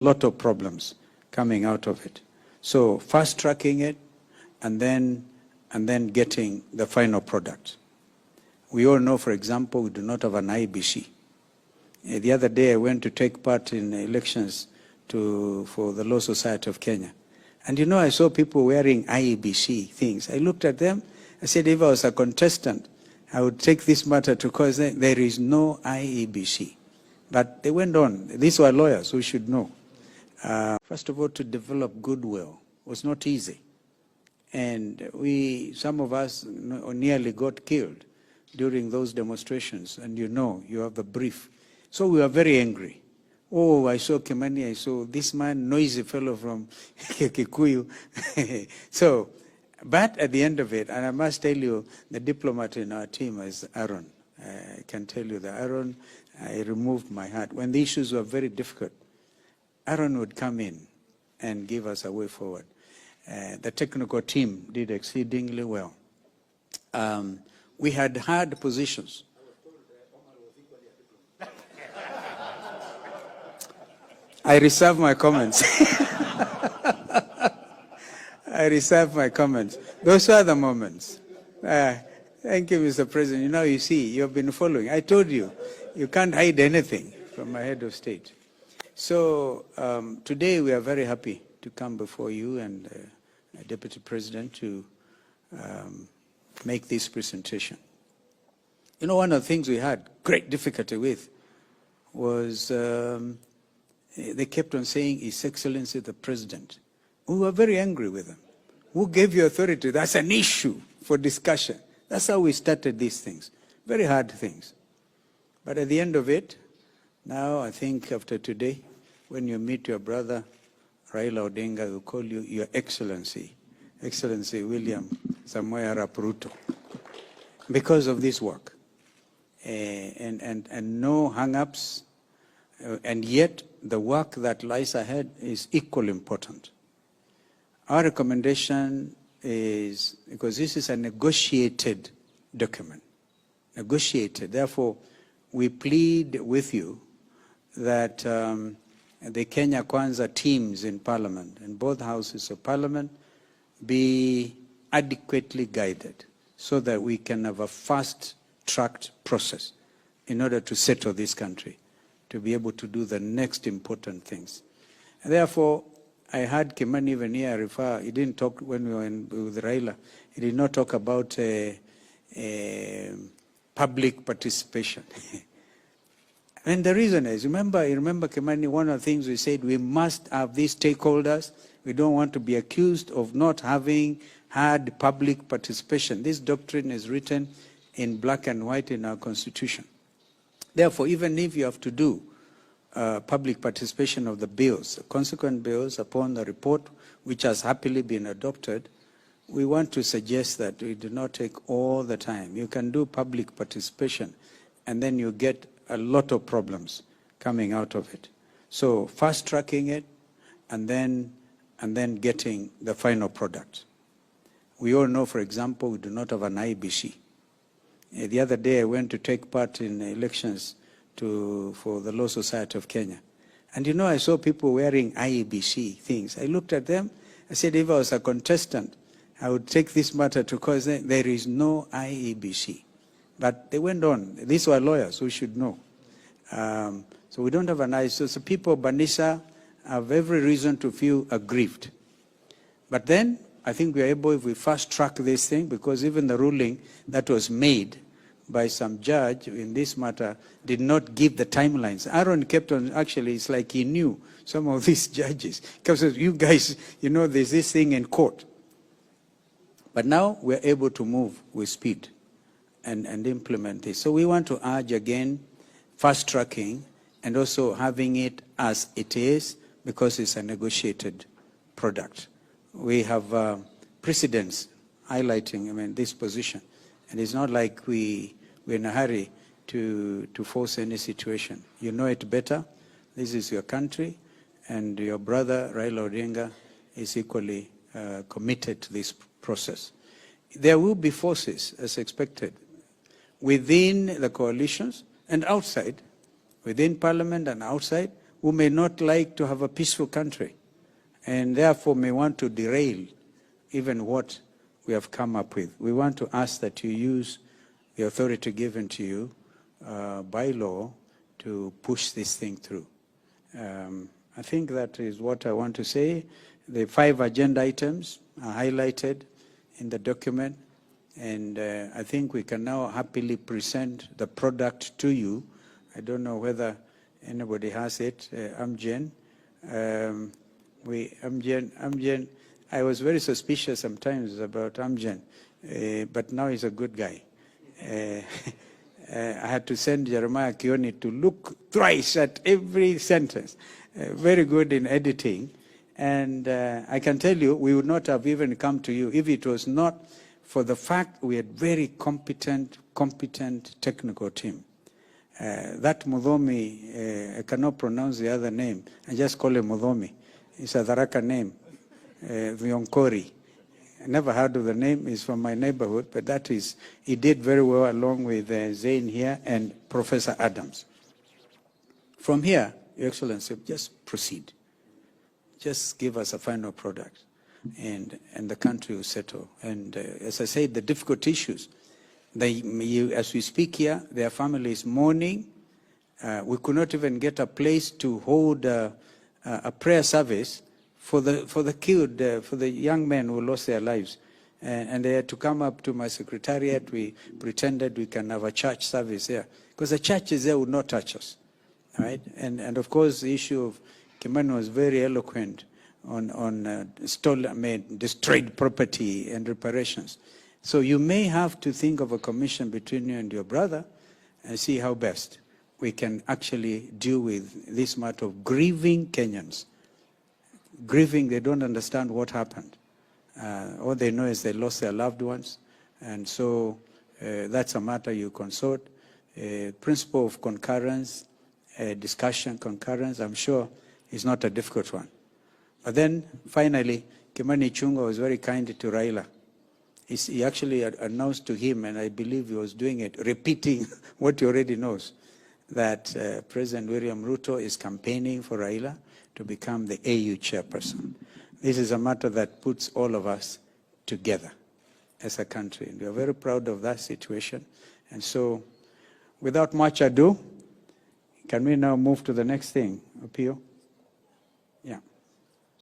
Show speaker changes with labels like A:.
A: lot of problems coming out of it. So fast tracking it and then getting the final product. We all know, for example, we do not have an IBC. The other day I went to take part in elections for the Law Society of Kenya. And you know, I saw people wearing IEBC things. I looked at them, I said, if I was a contestant, I would take this matter to court. There is no IEBC. But they went on. These were lawyers who should know. First of all, to develop goodwill was not easy. And some of us nearly got killed during those demonstrations. And you know, you have a brief. So we were very angry. Oh, I saw Kimani, I saw this man, noisy fellow from Kikuyu. But at the end of it, and I must tell you, the diplomat in our team is Aaron. I can tell you that Aaron, I removed my hat. When the issues were very difficult, Aaron would come in and give us a way forward. The technical team did exceedingly well. We had hard positions. I reserve my comments. I reserve my comments. Those are the moments. Thank you, Mr. President. You know, you see, you've been following. I told you, you can't hide anything from my head of state. So today we are very happy to come before you and Deputy President to make this presentation. You know, one of the things we had great difficulty with was they kept on saying, His Excellency the President. We were very angry with them. Who gave you authority? That's an issue for discussion. That's how we started these things. Very hard things. But at the end of it, now I think after today, when you meet your brother, Raila Odinga, will call you Your Excellency, Excellency William Samoei Arap Ruto, because of this work. And no hang-ups, and yet the work that lies ahead is equally important. Our recommendation is, because this is a negotiated document, negotiated, therefore we plead with you that the Kenya Kwanza teams in Parliament, in both houses of Parliament, be adequately guided so that we can have a fast-tracked process in order to settle this country, to be able to do the next important things. And therefore, I heard Kimani even here refer, he didn't talk when we were with Raila, he did not talk about public participation. And the reason is, you remember Kimani, one of the things we said, we must have these stakeholders. We don't want to be accused of not having had public participation. This doctrine is written in black and white in our Constitution. Therefore, even if you have to do public participation of the bills, consequent bills upon the report, which has happily been adopted, we want to suggest that we do not take all the time. You can do public participation, and then you get a lot of problems coming out of it. So fast tracking it, and then getting the final product. We all know, for example, we do not have an IBC. The other day I went to take part in elections for the Law Society of Kenya. And you know, I saw people wearing IEBC things. I looked at them, I said, if I was a contestant, I would take this matter to court. There is no IEBC. But they went on. These were lawyers who should know. So we don't have an IEBC. So people, Banisa, have every reason to feel aggrieved. But then, I think we are able, if we fast track this thing, because even the ruling that was made by some judge in this matter did not give the timelines. Aaron kept on, actually, it's like he knew some of these judges. Because you guys, you know, there's this thing in court. But now we're able to move with speed and implement this. So we want to urge again, fast tracking and also having it as it is, because it's a negotiated product. We have precedents highlighting, this position. And it's not like we're in a hurry to force any situation. You know it better. This is your country, and your brother, Raila Odinga, is equally committed to this process. There will be forces, as expected, within the coalitions and outside, within Parliament and outside, who may not like to have a peaceful country and therefore may want to derail even what we have come up with. We want to ask that you use the authority given to you by law to push this thing through. I think that is what I want to say. The 5 agenda items are highlighted in the document, and I think we can now happily present the product to you. I don't know whether anybody has it. Amgen. Amgen, I was very suspicious sometimes about Amgen, but now he's a good guy. I had to send Jeremiah Kioni to look thrice at every sentence. Very good in editing. And I can tell you, we would not have even come to you if it was not for the fact we had very competent technical team. That Mudhomi, I cannot pronounce the other name. I just call him Mudhomi. It's a Tharaka name, Vionkori. I never heard of the name. He's from my neighborhood, but that is, he did very well along with Zain here and Professor Adams. From here, Your Excellency, just proceed. Just give us a final product, and the country will settle. And as I said, the difficult issues, as we speak here, their family is mourning. We could not even get a place to hold a prayer service for the killed, for the young men who lost their lives. And they had to come up to my secretariat. We pretended we can have a church service there, because the churches there would not touch us. Right? And of course, the issue of Kimani was very eloquent on destroyed property and reparations. So you may have to think of a commission between you and your brother and see how best we can actually deal with this matter of grieving Kenyans. Grieving, they don't understand what happened. All they know is they lost their loved ones. And so that's a matter you consort. Principle of concurrence, discussion, concurrence, I'm sure is not a difficult one. But then finally, Kimani Ichung'wah was very kind to Raila. He actually announced to him, and I believe he was doing it, repeating what he already knows, that President William Ruto is campaigning for Raila to become the AU chairperson. This is a matter that puts all of us together as a country. And we are very proud of that situation. And so, without much ado, can we now move to the next thing, Pio?